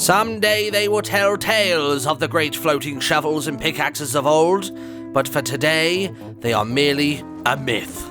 Someday they will tell tales of the great floating shovels and pickaxes of old, but for today, they are merely a myth.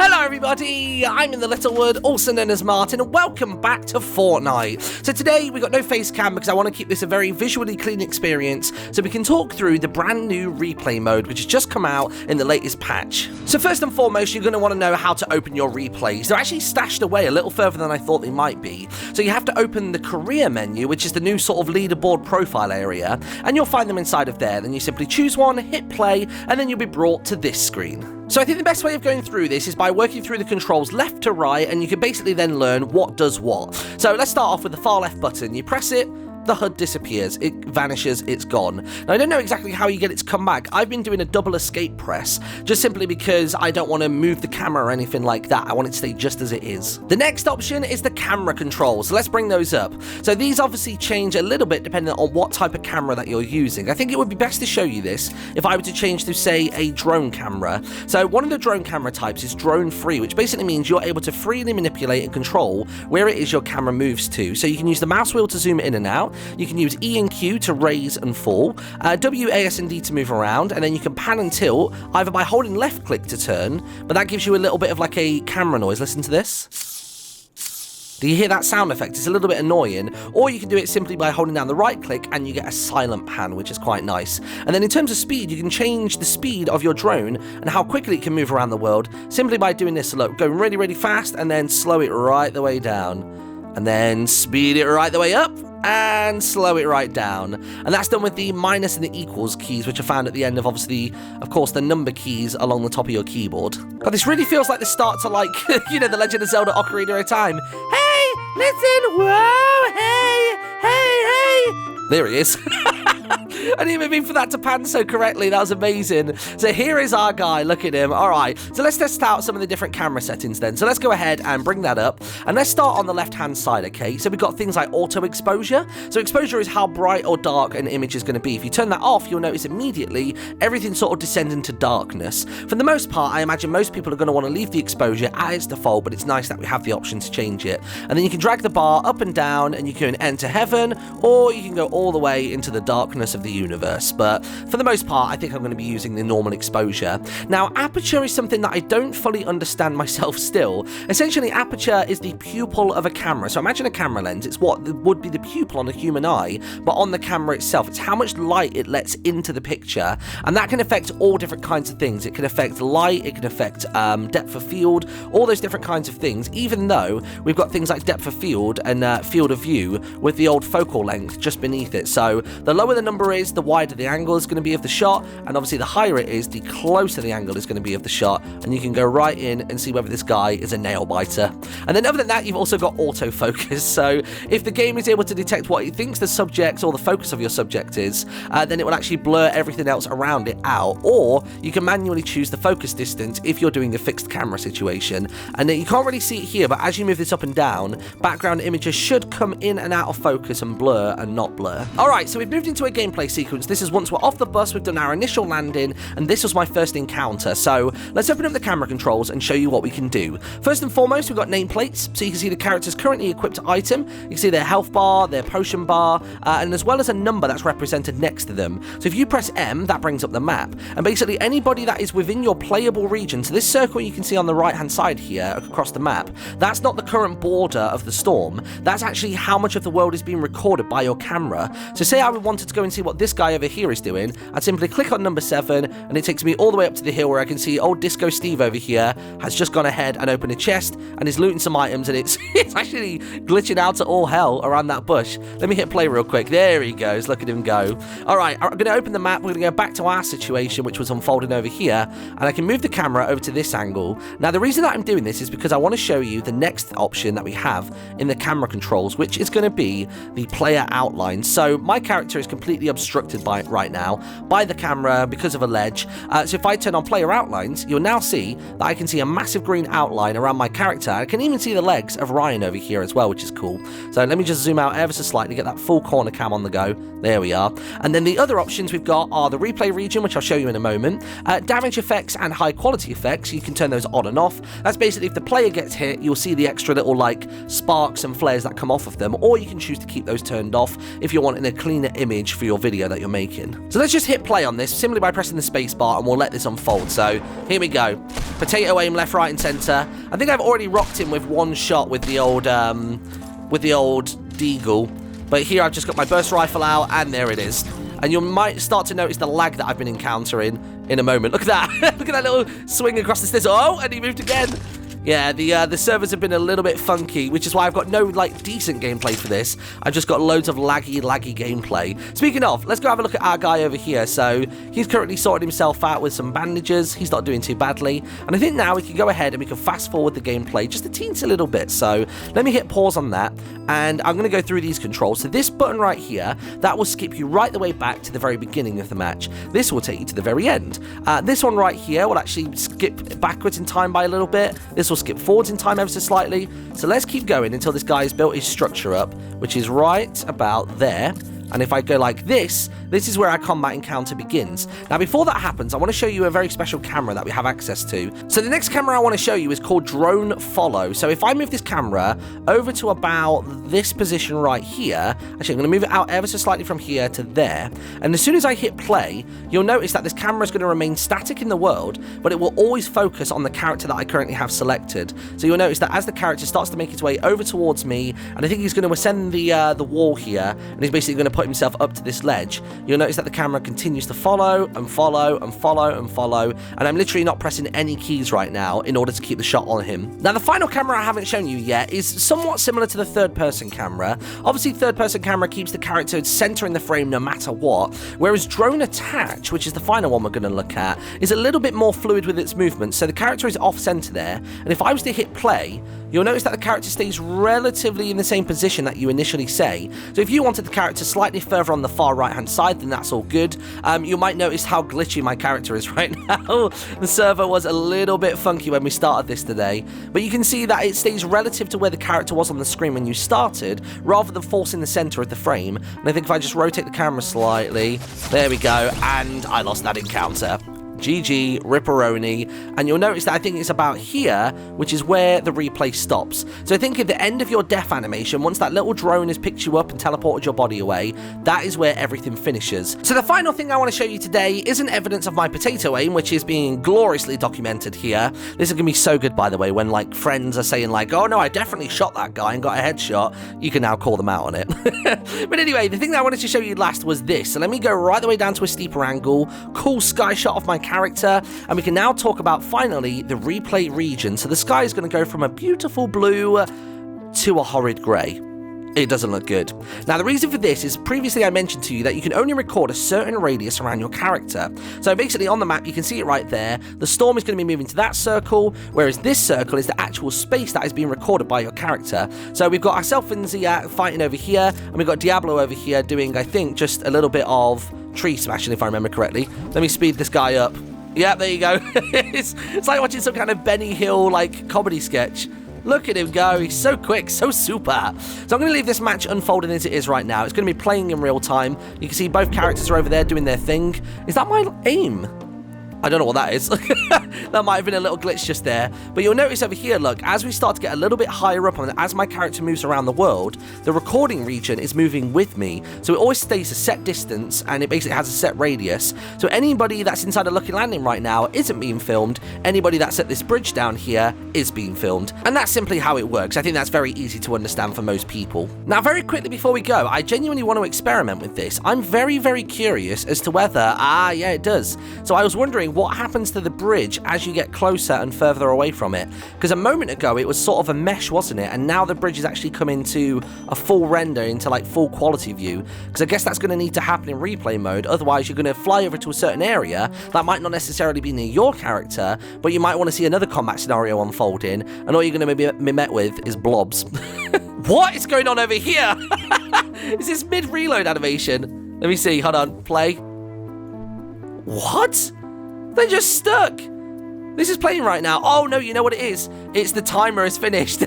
Hello everybody, I'm InTheLittleWood, also known as Martin, and welcome back to Fortnite. So today we got no face cam because I want to keep this a very visually clean experience so we can talk through the brand new replay mode which has just come out in the latest patch. So first and foremost, you're going to want to know how to open your replays. They're actually stashed away a little further than I thought they might be. So you have to open the career menu, which is the new sort of leaderboard profile area, and you'll find them inside of there. Then you simply choose one, hit play, and then you'll be brought to this screen. So I think the best way of going through this is by working through the controls left to right, and you can basically then learn what does what. So let's start off with the far left button. You press it, the HUD disappears, it vanishes, it's gone. Now I don't know exactly how you get it to come back. I've been doing a double escape press, just simply because I don't want to move the camera or anything like that. I want it to stay just as it is. The next option is the camera controls, so let's bring those up. So these obviously change a little bit depending on what type of camera that you're using. I think it would be best to show you this if I were to change to, say, a drone camera. So one of the drone camera types is drone free, which basically means you're able to freely manipulate and control where it is your camera moves to. So you can use the mouse wheel to zoom in and out. You can use E and Q to raise and fall, W, A, S, and D to move around, and then you can pan and tilt either by holding left click to turn, but that gives you a little bit of like a camera noise. Listen to this. Do you hear that sound effect? It's a little bit annoying. Or you can do it simply by holding down the right click and you get a silent pan, which is quite nice. And then in terms of speed, you can change the speed of your drone and how quickly it can move around the world simply by doing this. So look, go really, really fast and then slow it right the way down. And then speed it right the way up and slow it right down. And that's done with the minus and the equals keys, which are found at the end of, obviously, of course, the number keys along the top of your keyboard. God, this really feels like the start to, like, you know, The Legend of Zelda Ocarina of Time. Hey, listen, whoa, hey, hey, hey. There he is. I didn't even mean for that to pan so correctly. That was amazing. So here is our guy. Look at him. All right. So let's test out some of the different camera settings then. So let's go ahead and bring that up. And let's start on the left-hand side, okay? So we've got things like auto exposure. So exposure is how bright or dark an image is going to be. If you turn that off, you'll notice immediately everything sort of descends into darkness. For the most part, I imagine most people are going to want to leave the exposure at its default, but it's nice that we have the option to change it. And then you can drag the bar up and down, and you can enter heaven, or you can go all the way into the darkness of the universe. But for the most part, I think I'm going to be using the normal exposure. Now, aperture is something that I don't fully understand myself still. Essentially, aperture is the pupil of a camera. So imagine a camera lens. It's what would be the pupil on a human eye, but on the camera itself. It's how much light it lets into the picture, and that can affect all different kinds of things. It can affect light, it can affect depth of field, all those different kinds of things, even though we've got things like depth of field and field of view with the old focal length just beneath it. So the lower the number is, the wider the angle is going to be of the shot, and obviously the higher it is, the closer the angle is going to be of the shot, and you can go right in and see whether this guy is a nail biter. And then other than that, you've also got autofocus. So if the game is able to detect what it thinks the subject or the focus of your subject is, then it will actually blur everything else around it out. Or you can manually choose the focus distance if you're doing a fixed camera situation. And then you can't really see it here, but as you move this up and down, background images should come in and out of focus and blur and not blur. Alright, so we've moved into a gameplay sequence. This is once we're off the bus, we've done our initial landing, and this was my first encounter. So let's open up the camera controls and show you what we can do. First and foremost, we've got nameplates, so you can see the character's currently equipped item. You can see their health bar, their potion bar, and as well as a number that's represented next to them. So if you press M, that brings up the map. And basically anybody that is within your playable region, so this circle you can see on the right-hand side here across the map, that's not the current border of the storm. That's actually how much of the world is being recorded by your camera. So say I wanted to go and see what this guy over here is doing, I'd simply click on number 7, and it takes me all the way up to the hill where I can see old Disco Steve over here has just gone ahead and opened a chest and is looting some items, and it's actually glitching out to all hell around that bush. Let me hit play real quick. There he goes. Look at him go. Alright, I'm going to open the map. We're going to go back to our situation, which was unfolding over here, and I can move the camera over to this angle. Now, the reason that I'm doing this is because I want to show you the next option that we have in the camera controls, which is going to be the player outline. So my character is completely obscured obstructed right now by the camera because of a ledge. So if I turn on player outlines, you'll now see that I can see a massive green outline around my character. I can even see the legs of Ryan over here as well, which is cool. So let me just zoom out ever so slightly, get that full corner cam on the go. There we are. And then the other options we've got are the replay region, which I'll show you in a moment, damage effects and high quality effects. You can turn those on and off. That's basically if the player gets hit, you'll see the extra little like sparks and flares that come off of them, or you can choose to keep those turned off if you're wanting a cleaner image for your video that you're making. So let's just hit play on this simply by pressing the space bar, and we'll let this unfold. So here we go. Potato aim left, right and center. I think I've already rocked him with one shot with the old deagle, but here I've just got my burst rifle out, and there it is. And you might start to notice the lag that I've been encountering in a moment. Look at that. Look at that little swing across the stairs. Oh, and he moved again. Yeah, the servers have been a little bit funky, which is why I've got no, like, decent gameplay for this. I've just got loads of laggy gameplay. Speaking of, let's go have a look at our guy over here. So, he's currently sorted himself out with some bandages. He's not doing too badly. And I think now we can go ahead and we can fast forward the gameplay just a teensy little bit. So, let me hit pause on that. And I'm going to go through these controls. So, this button right here, that will skip you right the way back to the very beginning of the match. This will take you to the very end. This one right here will actually skip backwards in time by a little bit. This will skip forwards in time ever so slightly. So let's keep going until this guy's built his structure up, which is right about there. And if I go like this is where our combat encounter begins. Now, before that happens, I want to show you a very special camera that we have access to. So the next camera I want to show you is called Drone Follow. So if I move this camera over to about this position right here, actually, I'm going to move it out ever so slightly from here to there. And as soon as I hit play, you'll notice that this camera is going to remain static in the world, but it will always focus on the character that I currently have selected. So you'll notice that as the character starts to make its way over towards me, and I think he's going to ascend the wall here, and he's basically going to put himself up to this ledge, you'll notice that the camera continues to follow and follow and follow and follow, and I'm literally not pressing any keys right now in order to keep the shot on him. Now, the final camera I haven't shown you yet is somewhat similar to the third-person camera. Obviously, third-person camera keeps the character center in the frame no matter what, whereas Drone Attach, which is the final one we're going to look at, is a little bit more fluid with its movement. So the character is off-center there, and if I was to hit play, you'll notice that the character stays relatively in the same position that you initially say. So if you wanted the character slightly further on the far right-hand side, then that's all good. You might notice how glitchy my character is right now. The server was a little bit funky when we started this today, but you can see that it stays relative to where the character was on the screen when you started, rather than forcing the center of the frame. And I think if I just rotate the camera slightly, there we go, and I lost that encounter. GG, Ripperoni, and you'll notice that I think it's about here, which is where the replay stops. So I think at the end of your death animation, once that little drone has picked you up and teleported your body away, that is where everything finishes. So the final thing I want to show you today isn't evidence of my potato aim, which is being gloriously documented here. This is going to be so good, by the way, when like friends are saying like, oh no, I definitely shot that guy and got a headshot. You can now call them out on it. But anyway, the thing that I wanted to show you last was this. So let me go right the way down to a steeper angle, cool sky shot of my character, and we can now talk about finally the replay region. So the sky is going to go from a beautiful blue to a horrid grey. It doesn't look good. Now, the reason for this is previously I mentioned to you that you can only record a certain radius around your character. So basically on the map, you can see it right there. The storm is going to be moving to that circle, whereas this circle is the actual space that is being recorded by your character. So we've got ourselves and Zia fighting over here, and we've got Diablo over here doing, I think, just a little bit of tree smashing, if I remember correctly. Let me speed this guy up. Yeah, there you go. it's like watching some kind of Benny Hill, like, comedy sketch. Look at him go. He's so quick, so super. So I'm going to leave this match unfolding as it is right now. It's going to be playing in real time. You can see both characters are over there doing their thing. Is that my aim? I don't know what that is. That might have been a little glitch just there. But you'll notice over here, look, as we start to get a little bit higher up, and as my character moves around the world, the recording region is moving with me. So it always stays a set distance, and it basically has a set radius. So anybody that's inside a Lucky Landing right now isn't being filmed. Anybody that's at this bridge down here is being filmed. And that's simply how it works. I think that's very easy to understand for most people. Now, very quickly before we go, I genuinely want to experiment with this. I'm very, very curious as to whether, yeah, it does. So I was wondering what happens to the bridge as you get closer and further away from it, because a moment ago it was sort of a mesh, wasn't it? And now the bridge is actually come into a full render, into like full quality view, because I guess that's going to need to happen in replay mode. Otherwise you're going to fly over to a certain area that might not necessarily be near your character, but you might want to see another combat scenario unfolding, and all you're going to be met with is blobs. What is going on over here? Is this mid-reload animation? Let me see. Hold on. Play. What? They just stuck. This is playing right now. Oh, no, you know what it is? It's the timer is finished.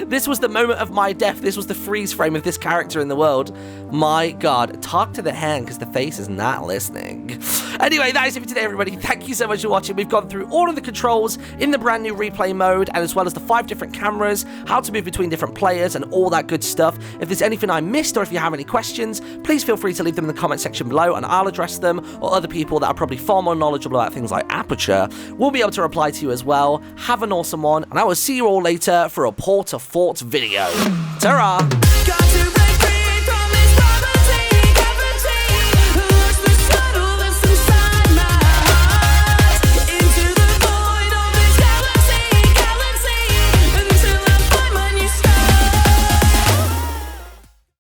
This was the moment of my death. This was the freeze frame of this character in the world. My God. Talk to the hand because the face is not listening. Anyway, that is it for today, everybody. Thank you so much for watching. We've gone through all of the controls in the brand new replay mode, and as well as the 5 different cameras, how to move between different players, and all that good stuff. If there's anything I missed, or if you have any questions, please feel free to leave them in the comment section below, and I'll address them, or other people that are probably far more knowledgeable about things like Aperture will be able to reply to you as well. Have an awesome one, and I will see you all later for a Port of Fort video. Ta-ra!